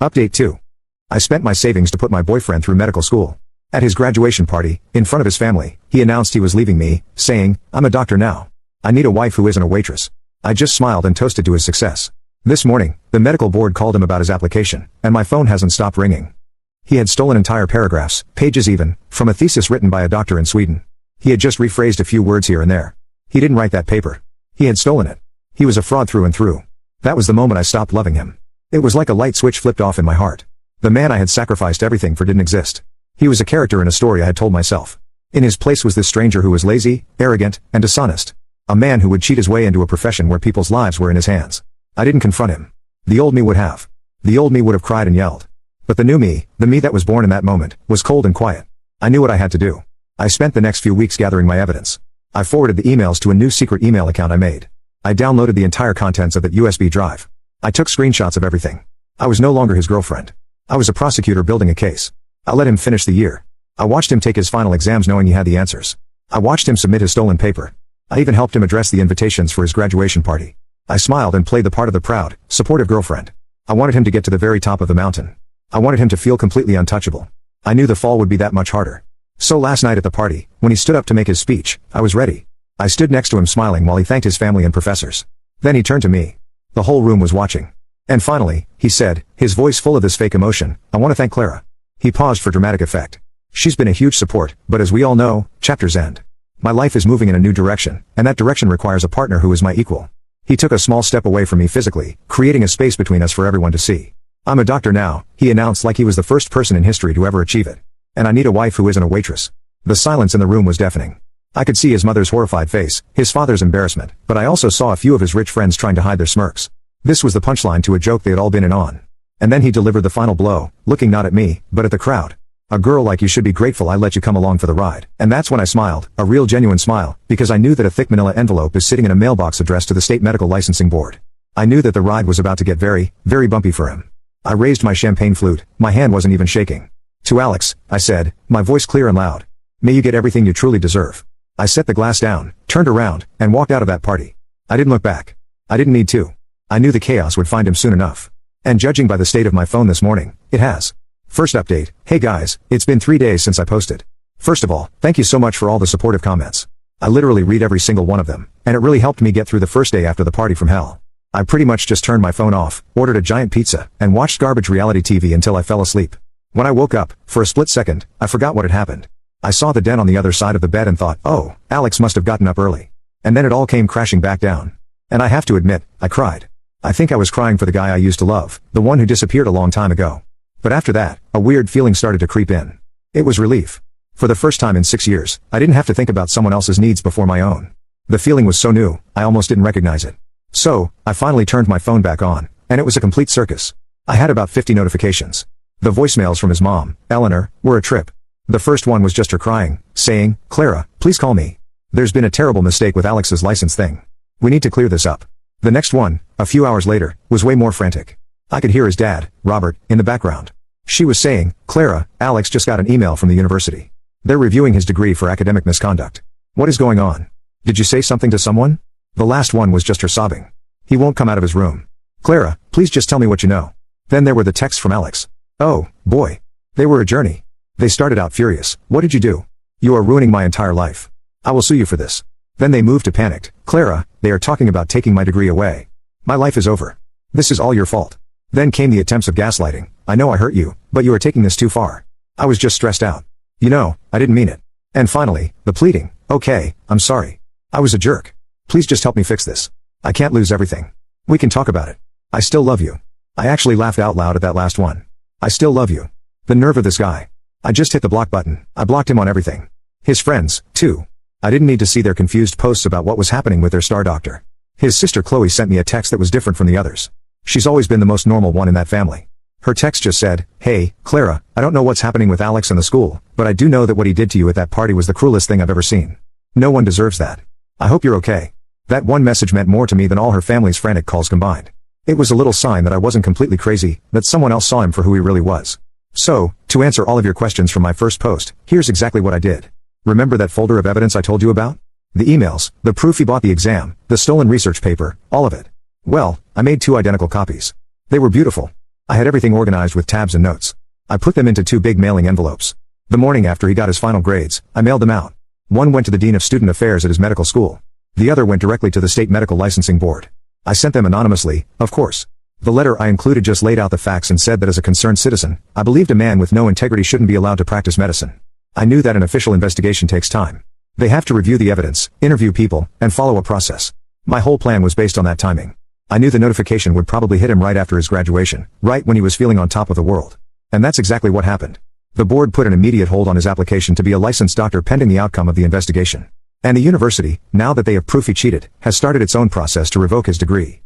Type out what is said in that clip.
Update 2. I spent my savings to put my boyfriend through medical school. At his graduation party, in front of his family, he announced he was leaving me, saying, "I'm a doctor now. I need a wife who isn't a waitress." I just smiled and toasted to his success. This morning, the medical board called him about his application, and my phone hasn't stopped ringing. He had stolen entire paragraphs, pages even, from a thesis written by a doctor in Sweden. He had just rephrased a few words here and there. He didn't write that paper. He had stolen it. He was a fraud through and through. That was the moment I stopped loving him. It was like a light switch flipped off in my heart. The man I had sacrificed everything for didn't exist. He was a character in a story I had told myself. In his place was this stranger who was lazy, arrogant, and dishonest. A man who would cheat his way into a profession where people's lives were in his hands. I didn't confront him. The old me would have. The old me would have cried and yelled. But the new me, the me that was born in that moment, was cold and quiet. I knew what I had to do. I spent the next few weeks gathering my evidence. I forwarded the emails to a new secret email account I made. I downloaded the entire contents of that USB drive. I took screenshots of everything. I was no longer his girlfriend. I was a prosecutor building a case. I let him finish the year. I watched him take his final exams knowing he had the answers. I watched him submit his stolen paper. I even helped him address the invitations for his graduation party. I smiled and played the part of the proud, supportive girlfriend. I wanted him to get to the very top of the mountain. I wanted him to feel completely untouchable. I knew the fall would be that much harder. So last night at the party, when he stood up to make his speech, I was ready. I stood next to him smiling while he thanked his family and professors. Then he turned to me. The whole room was watching. And finally, he said, his voice full of this fake emotion, "I want to thank Clara." He paused for dramatic effect. "She's been a huge support, but as we all know, chapters end. My life is moving in a new direction, and that direction requires a partner who is my equal." He took a small step away from me physically, creating a space between us for everyone to see. "I'm a doctor now," he announced like he was the first person in history to ever achieve it. "And I need a wife who isn't a waitress." The silence in the room was deafening. I could see his mother's horrified face, his father's embarrassment, but I also saw a few of his rich friends trying to hide their smirks. This was the punchline to a joke they had all been in on. And then he delivered the final blow, looking not at me, but at the crowd. "A girl like you should be grateful I let you come along for the ride." And that's when I smiled, a real genuine smile, because I knew that a thick manila envelope is sitting in a mailbox addressed to the State Medical Licensing Board. I knew that the ride was about to get very, very bumpy for him. I raised my champagne flute, my hand wasn't even shaking. "To Alex," I said, my voice clear and loud. "May you get everything you truly deserve." I set the glass down, turned around, and walked out of that party. I didn't look back. I didn't need to. I knew the chaos would find him soon enough. And judging by the state of my phone this morning, it has. First update, hey guys, it's been 3 days since I posted. First of all, thank you so much for all the supportive comments. I literally read every single one of them, and it really helped me get through the first day after the party from hell. I pretty much just turned my phone off, ordered a giant pizza, and watched garbage reality TV until I fell asleep. When I woke up, for a split second, I forgot what had happened. I saw the den on the other side of the bed and thought, oh, Alex must have gotten up early. And then it all came crashing back down. And I have to admit, I cried. I think I was crying for the guy I used to love, the one who disappeared a long time ago. But after that, a weird feeling started to creep in. It was relief. For the first time in 6 years, I didn't have to think about someone else's needs before my own. The feeling was so new, I almost didn't recognize it. So, I finally turned my phone back on, and it was a complete circus. I had about 50 notifications. The voicemails from his mom, Eleanor, were a trip. The first one was just her crying, saying, "Clara, please call me. There's been a terrible mistake with Alex's license thing. We need to clear this up." The next one, a few hours later, was way more frantic. I could hear his dad, Robert, in the background. She was saying, "Clara, Alex just got an email from the university. They're reviewing his degree for academic misconduct. What is going on? Did you say something to someone?" The last one was just her sobbing. "He won't come out of his room. Clara, please just tell me what you know." Then there were the texts from Alex. Oh, boy. They were a journey. They started out furious. "What did you do? You are ruining my entire life. I will sue you for this." Then they moved to panicked. "Clara, they are talking about taking my degree away. My life is over. This is all your fault." Then came the attempts of gaslighting. "I know I hurt you, but you are taking this too far. I was just stressed out. You know, I didn't mean it." And finally, the pleading. "Okay, I'm sorry. I was a jerk. Please just help me fix this. I can't lose everything. We can talk about it. I still love you." I actually laughed out loud at that last one. I still love you. The nerve of this guy. I just hit the block button. I blocked him on everything. His friends, too. I didn't need to see their confused posts about what was happening with their star doctor. His sister Chloe sent me a text that was different from the others. She's always been the most normal one in that family. Her text just said, "Hey, Clara, I don't know what's happening with Alex in the school, but I do know that what he did to you at that party was the cruelest thing I've ever seen. No one deserves that. I hope you're okay." That one message meant more to me than all her family's frantic calls combined. It was a little sign that I wasn't completely crazy, that someone else saw him for who he really was. So, to answer all of your questions from my first post, here's exactly what I did. Remember that folder of evidence I told you about? The emails, the proof he bought the exam, the stolen research paper, all of it. Well, I made 2 identical copies. They were beautiful. I had everything organized with tabs and notes. I put them into 2 big mailing envelopes. The morning after he got his final grades, I mailed them out. One went to the Dean of Student Affairs at his medical school. The other went directly to the State Medical Licensing Board. I sent them anonymously, of course. The letter I included just laid out the facts and said that as a concerned citizen, I believed a man with no integrity shouldn't be allowed to practice medicine. I knew that an official investigation takes time. They have to review the evidence, interview people, and follow a process. My whole plan was based on that timing. I knew the notification would probably hit him right after his graduation, right when he was feeling on top of the world. And that's exactly what happened. The board put an immediate hold on his application to be a licensed doctor pending the outcome of the investigation. And the university, now that they have proof he cheated, has started its own process to revoke his degree.